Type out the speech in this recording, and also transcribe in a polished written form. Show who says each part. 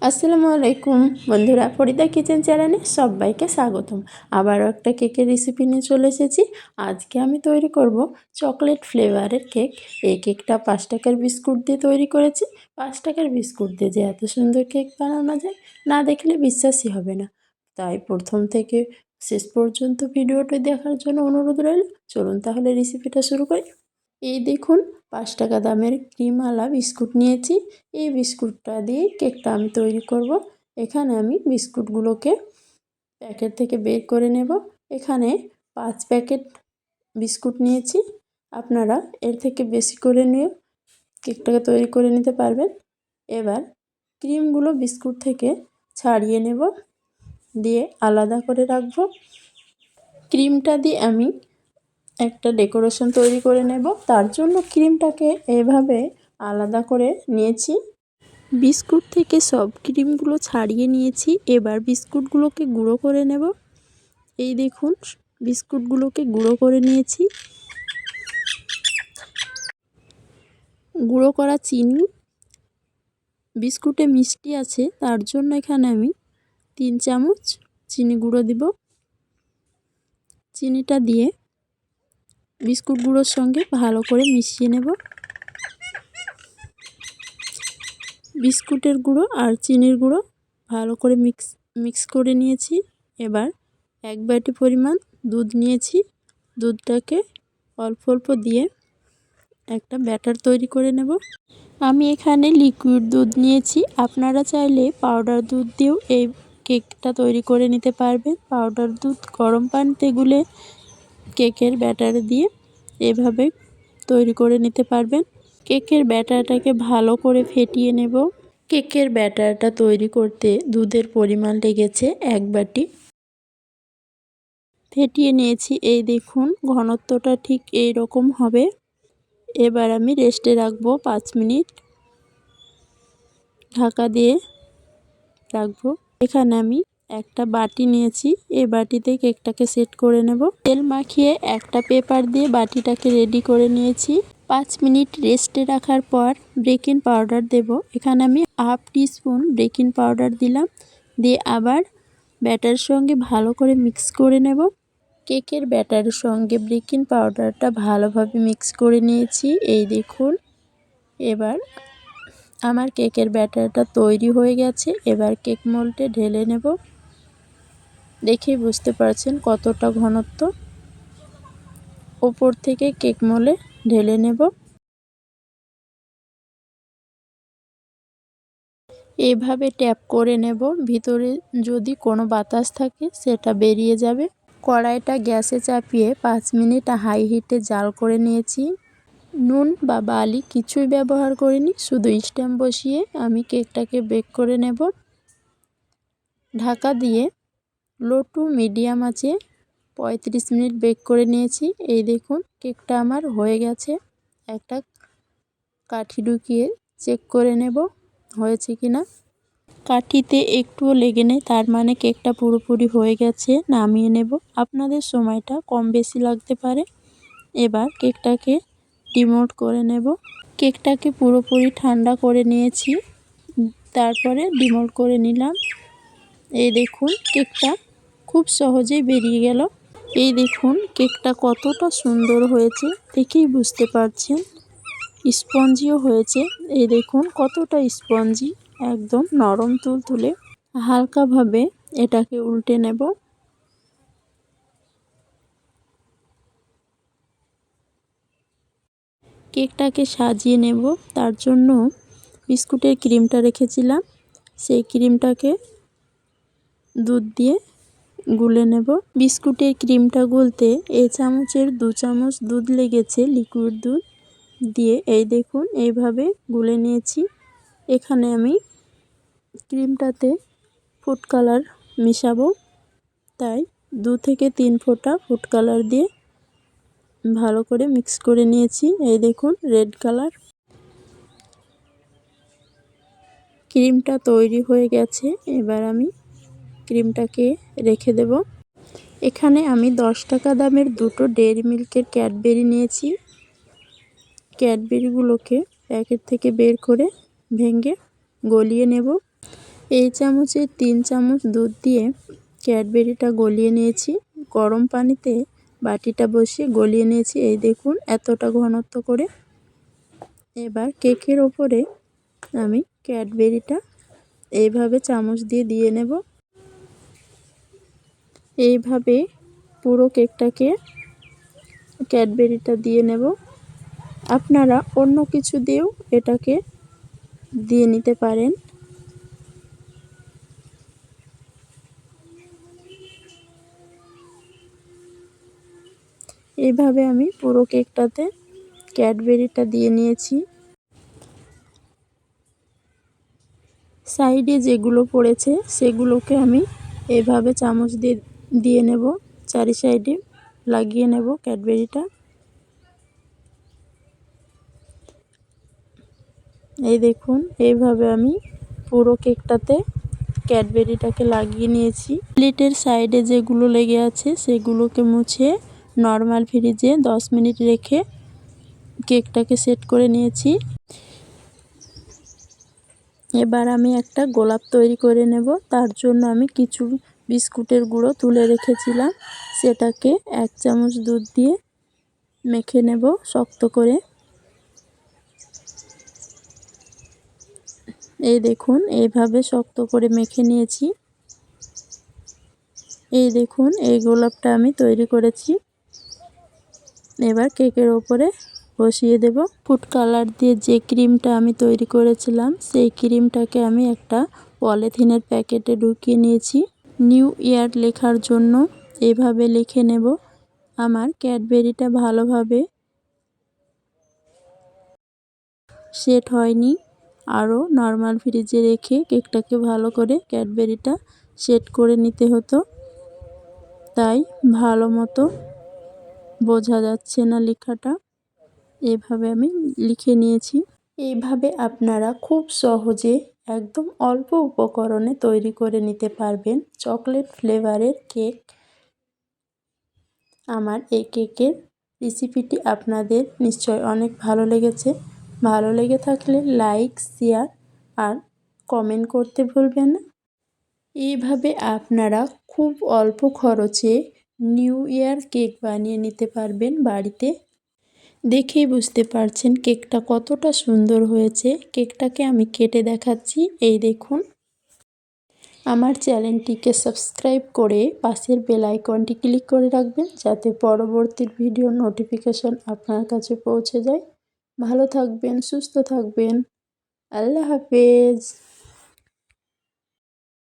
Speaker 1: আসসালামু আলাইকুম বন্ধুরা, ফরিদা কিচেন চ্যানেলে সবাইকে স্বাগতম। আবারও একটা কেকের রেসিপি নিয়ে চলে এসেছি। আজকে আমি তৈরি করব চকলেট ফ্লেভারের কেক। এই কেকটা 5 টাকার বিস্কুট দিয়ে তৈরি করেছি। 5 টাকার বিস্কুট দিয়ে যে এত সুন্দর কেক বানানো যায়, না দেখলে বিশ্বাসই হবে না। তাই প্রথম থেকে শেষ পর্যন্ত ভিডিওটি দেখার জন্য অনুরোধ রইল। চলুন তাহলে রেসিপিটা শুরু করি। এই দেখুন, 5 টাকা দামের ক্রিমওয়ালা বিস্কুট নিয়েছি। এই বিস্কুটটা দিয়ে কেকটা আমি তৈরি করব। এখানে আমি বিস্কুটগুলোকে প্যাকেট থেকে বের করে নেব। এখানে 5 প্যাকেট বিস্কুট নিয়েছি। আপনারা এর থেকে বেশি করে নিয়ে কেকটাকে তৈরি করে নিতে পারবেন। এবার ক্রিমগুলো বিস্কুট থেকে ছাড়িয়ে নেব, দিয়ে আলাদা করে রাখব। ক্রিমটা দিয়ে আমি একটা ডেকোরেশন তৈরি করে নেব। তার জন্য ক্রিমটাকে এভাবে আলাদা করে নিয়েছি। বিস্কুট থেকে সব ক্রিমগুলো ছাড়িয়ে নিয়েছি। এবার বিস্কুটগুলোকে গুঁড়ো করে নেব। এই দেখুন, বিস্কুটগুলোকে গুঁড়ো করে নিয়েছি। গুঁড়ো করা চিনি, বিস্কুটে মিষ্টি আছে তার জন্য এখানে আমি 3 চামচ চিনি গুঁড়ো দিব। চিনিটা দিয়ে বিস্কুট গুঁড়োর সঙ্গে ভালো করে মিশিয়ে নেব। বিস্কুটের গুঁড়ো আর চিনির গুঁড়ো ভালো করে মিক্স করে নিয়েছি। এবার 1 বাটি পরিমাণ দুধ নিয়েছি। দুধটাকে অল্প অল্প দিয়ে একটা ব্যাটার তৈরি করে নেব। আমি এখানে লিকুইড দুধ নিয়েছি। আপনারা চাইলে পাউডার দুধ দিয়েও এই কেকটা তৈরি করে নিতে পারবেন। পাউডার দুধ গরম পানিতে গুলে কেকের ব্যাটারে দিয়ে এভাবে তৈরি করে নিতে পারবেন। কেকের ব্যাটারটাকে ভালো করে ফেটিয়ে নেব। কেকের ব্যাটারটা তৈরি করতে দুধের পরিমাণ লেগেছে 1 বাটি। ফেটিয়ে নিয়েছি। এই দেখুন, ঘনত্বটা ঠিক এই রকম হবে। এবার আমি রেস্টে রাখবো 5 মিনিট। ঢাকা দিয়ে রাখবো। এখানে আমি একটা বাটি নিয়েছি। এই বাটিতে কেকটাকে সেট করে নেব। তেল মাখিয়ে একটা পেপার দিয়ে বাটিটাকে রেডি করে নিয়েছি। 5 মিনিট রেস্টে রাখার পর বেকিং পাউডার দেব। এখানে আমি হাফ টিস্পুন বেকিং পাউডার দিলাম। দিয়ে আবার ব্যাটার সঙ্গে ভালো করে মিক্স করে নেব। কেকের ব্যাটারের সঙ্গে বেকিং পাউডারটা ভালোভাবে মিক্স করে নিয়েছি। এই দেখুন, এবার আমার কেকের ব্যাটারটা তৈরি হয়ে গেছে। এবার কেক মোল্ডে ঢেলে নেব। দেখেই বুঝতে পারছেন কতটা ঘনত্ব। ওপর থেকে কেক মোল্ডে ঢেলে নেব। এইভাবে ট্যাপ করে নেব। ভিতরে যদি কোনো বাতাস থাকে সেটা বেরিয়ে যাবে। কড়াইটা গ্যাসে চাপিয়ে 5 মিনিট হাই হিটে জাল করে নিয়েছি। নুন বা বালি কিছুই ব্যবহার করিনি, শুধু স্ট্যাম্প বসিয়ে আমি কেকটাকে বেক করে নেব। ঢাকা দিয়ে লো টু মিডিয়াম আঁচে 35 মিনিট বেক করে নিয়েছি। এই দেখুন, কেকটা আমার হয়ে গেছে। একটা কাঠি ঢুকিয়ে চেক করে নেব হয়েছে কিনা। কাঠিতে একটুও লেগে নেই, তার মানে কেকটা পুরোপুরি হয়ে গেছে। নামিয়ে নেব। আপনাদের সময়টা কম বেশি লাগতে পারে। এবার কেকটাকে ডিমোল্ড করে নেব। কেকটাকে পুরোপুরি ঠান্ডা করে নিয়েছি, তারপরে ডিমোল্ড করে নিলাম। এই দেখুন, কেকটা খুব সহজেই বেরিয়ে গেল। এই দেখুন কেকটা কতটা সুন্দর হয়েছে, দেখেই বুঝতে পারছেন। স্পঞ্জিও হয়েছে। এই দেখুন কতটা স্পঞ্জি, একদম নরম তুলতুলে। হালকাভাবে এটাকে উল্টে নেব। কেকটাকে সাজিয়ে নেব। তার জন্য বিস্কুটের ক্রিমটা রেখেছিলাম, সেই ক্রিমটাকে দুধ দিয়ে গুলে নেব। বিস্কুটের ক্রিমটা গুলতে এই চামচের 2 চামচ দুধ লেগেছে, লিকুইড দুধ দিয়ে। এই দেখুন এইভাবে গুলে নিয়েছি। এখানে আমি ক্রিমটাতে ফুড কালার মিশাবো, তাই 2 থেকে 3 ফোঁটা ফুড কালার দিয়ে ভালো করে মিক্স করে নিয়েছি। এই দেখুন রেড কালার। ক্রিমটা তৈরি হয়ে গেছে। এবার আমি ক্রিমটাকে রেখে দেব। এখানে আমি 10 টাকা দামের দুটো ডেইরি মিল্কের ক্যাডবেরি নিয়েছি। ক্যাডবেরিগুলোকে প্যাকেট থেকে বের করে ভেঙে গলিয়ে নেব। এই চামচে 3 চামচ দুধ দিয়ে ক্যাডবেরিটা গলিয়ে নিয়েছি। গরম পানিতে বাটিটা বসিয়ে গলিয়ে নিয়েছি, এই দেখুন এতটা ঘনত্ব করে। এবার কেকের ওপরে আমি ক্যাডবেরিটা এইভাবে চামচ দিয়ে দিয়ে নেব। এইভাবে পুরো কেকটাকে ক্যাডবেরিটা দিয়ে নেব। আপনারা অন্য কিছু দিয়েও এটাকে দিয়ে নিতে পারেন। এইভাবে আমি পুরো কেকটাতে ক্যাডবেরিটা দিয়ে নিয়েছি। সাইডে যেগুলো পড়েছে সেগুলোকে আমি এভাবে চামচ দিয়ে দিয়ে নেব, চারি সাইডে লাগিয়ে নেব ক্যাডবেরিটা। এই দেখুন এইভাবে আমি পুরো কেকটাতে ক্যাডবেরিটাকে লাগিয়ে নিয়েছি। প্লেটের সাইডে যেগুলো লেগে আছে সেগুলোকে মুছে নর্মাল ফ্রিজে 10 মিনিট রেখে কেকটাকে সেট করে নিয়েছি। এবার আমি একটা গোলাপ তৈরি করে নেব। তার জন্য আমি কিছু বিস্কুটের গুঁড়ো তুলে রেখেছিলাম, সেটাকে 1 চামচ দুধ দিয়ে মেখে নেব শক্ত করে। এই দেখুন এইভাবে শক্ত করে মেখে নিয়েছি। এই দেখুন এই গোলাপটা আমি তৈরি করেছি। এবার কেকের ওপরে বসিয়ে দেব। ফুড কালার দিয়ে যে ক্রিমটা আমি তৈরি করেছিলাম সেই ক্রিমটাকে আমি একটা পলিথিনের প্যাকেটে ঢুকিয়ে নিয়েছি। নিউ ইয়ার লেখার জন্য এইভাবে লিখে নেব। আমার ক্যাডবেরিটা ভালোভাবে সেট হয়নি, আরও নর্মাল ফ্রিজে রেখে কেকটাকে ভালো করে ক্যাডবেরিটা সেট করে নিতে হতো, তাই ভালো মতো বোঝা যাচ্ছে না লেখাটা। এভাবে আমি লিখে নিয়েছি। এইভাবে আপনারা খুব সহজে একদম অল্প উপকরণে তৈরি করে নিতে পারবেন চকলেট ফ্লেভারের কেক। আমার এই কেকের রেসিপিটি আপনাদের নিশ্চয় অনেক ভালো লেগেছে। ভালো লেগে থাকলে লাইক, শেয়ার আর কমেন্ট করতে ভুলবেন না। এইভাবে আপনারা খুব অল্প খরচে নিউ ইয়ার কেক বানিয়ে নিতে পারবেন বাড়িতে। দেখেই বুঝতে পারছেন কেকটা কতটা সুন্দর হয়েছে। কেকটাকে আমি কেটে দেখাচ্ছি, এই দেখুন। আমার চ্যানেলটিকে সাবস্ক্রাইব করে পাশের বেল আইকনটি ক্লিক করে রাখবেন, যাতে পরবর্তী ভিডিওর নোটিফিকেশন আপনার কাছে পৌঁছে যায়। ভালো থাকবেন, সুস্থ থাকবেন। আল্লাহ হাফেজ।